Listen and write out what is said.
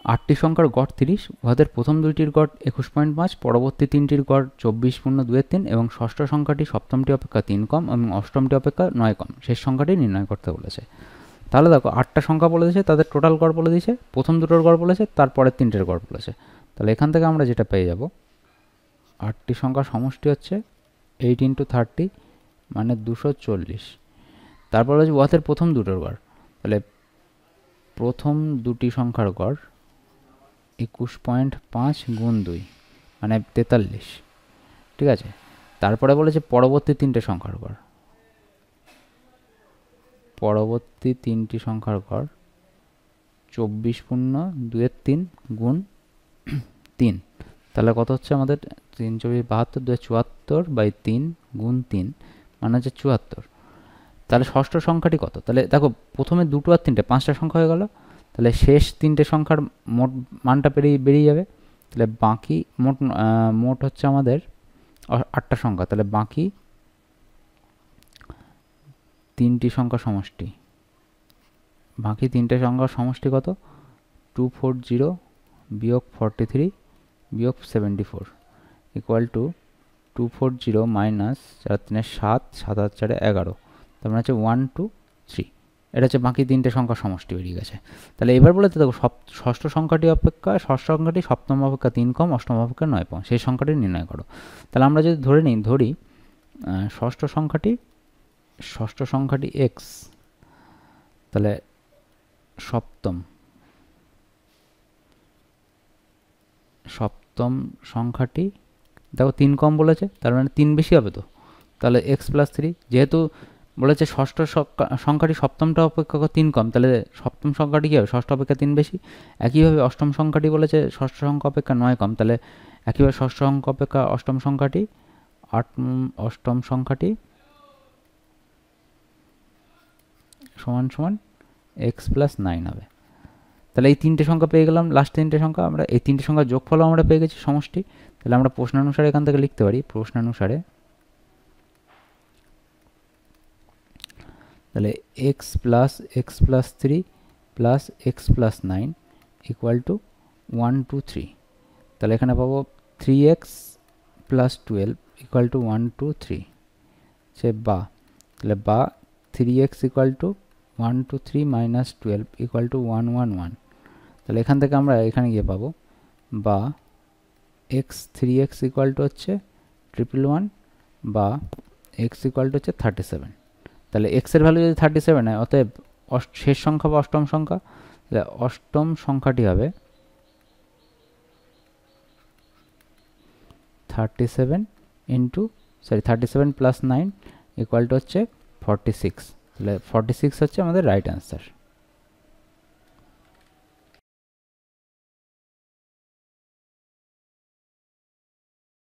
8টি সংখ্যার গড় 30, উহাদের প্রথম দুইটির গড় 21.5, পরবর্তী তিনটির গড় 24.2-3 এবং ষষ্ঠ সংখ্যাটি সপ্তমটি অপেক্ষা 3 কম এবং অষ্টমটি অপেক্ষা 9 কম, শেষ সংখ্যাটি নির্ণয় করতে বলেছে। তাহলে দেখো 8টা সংখ্যা বলে দিয়েছে, তাদের টোটাল গড় বলে দিয়েছে, প্রথম দুটোর গড় বলেছে, তারপরের তিনটের গড় বলেছে। তাহলে এখান থেকে আমরা যেটা পেয়ে যাব, 8টি সংখ্যার সমষ্টি হচ্ছে 8 × 30 মানে 240। তারপর হচ্ছে উহাদের প্রথম দুটোর গড়, তাহলে প্রথম দুটি সংখ্যার গড় 21.5 × 2 মানে 43, ঠিক আছে। তারপরে বলেছে পরবর্তী তিনটে সংখ্যার গড়, পরবর্তী তিনটি সংখ্যার গড় 24.2-3 × 3, তাহলে কত হচ্ছে আমাদের 3 × 24 = 72, 74/3 × 3 মানে হচ্ছে 74। তাহলে ষষ্ঠ সংখ্যাটি কত? তাহলে দেখো প্রথমে দুটো আর তিনটে 5টা সংখ্যা হয়ে গেল, তাহলে শেষ তিনটে সংখ্যার মোট মানটা বেরিয়ে যাবে। তাহলে বাকি মোট হচ্ছে আমাদের 8টা সংখ্যা, তাহলে বাকি তিনটি সংখ্যা সমষ্টি, বাকি তিনটে সংখ্যার সমষ্টি কত? 240 - 43 - 74 = 240 - 4 × 3 = 7, 7 × 4 = 11, তার মানে হচ্ছে 1 2 3। এটা হচ্ছে বাকি তিনটে সংখ্যার সমষ্টি বেরিয়ে গেছে। তাহলে এবার বলেছে দেখো ষষ্ঠ সংখ্যাটি সপ্তম অপেক্ষা 3 কম, অষ্টম অপেক্ষা 9 কম, সেই সংখ্যাটি নির্ণয় করো। তাহলে আমরা যদি ধরি ষষ্ঠ সংখ্যাটি x, তাহলে সপ্তম সংখ্যাটি দেখো 3 কম বলেছে, তার মানে 3 বেশি হবে তো, তাহলে x + 3, যেহেতু বলেছে ষষ্ঠ সংখ্যাটি সপ্তমটা অপেক্ষা 3 কম, তাহলে সপ্তম সংখ্যাটি কী হবে? ষষ্ঠ অপেক্ষা 3 বেশি। একইভাবে অষ্টম সংখ্যাটি বলেছে ষষ্ঠ সংখ্যা অপেক্ষা 9 কম, তাহলে একইভাবে ষষ্ঠ সংখ্যা অপেক্ষা অষ্টম সংখ্যাটি সমান x + 9 হবে। তাহলে এই তিনটে সংখ্যা পেয়ে গেলাম, লাস্ট তিনটে সংখ্যা, আমরা এই তিনটে সংখ্যার যোগফলও আমরা পেয়ে গেছি সমষ্টি। তাহলে আমরা প্রশ্নানুসারে এখান থেকে লিখতে পারি, প্রশ্নানুসারে তাহলে x + x + 3 + x + 9 = 1 2 3। তাহলে এখানে পাবো 3x + 12 = 1 2 3, সে তাহলে 3x = 1 2 3 - 12 = 1 1 1। তাহলে এখান থেকে আমরা এখানে গিয়ে পাবো x 3x হচ্ছে 111 বা x হচ্ছে 37। তাহলে x এর ভ্যালু যদি 37 হয়, অতএব শেষ সংখ্যা বা অষ্টম সংখ্যা, তাহলে অষ্টম সংখ্যাটি হবে 37 + 9 = হচ্ছে 46। তাহলে 46 হচ্ছে আমাদের রাইট অ্যান্সার।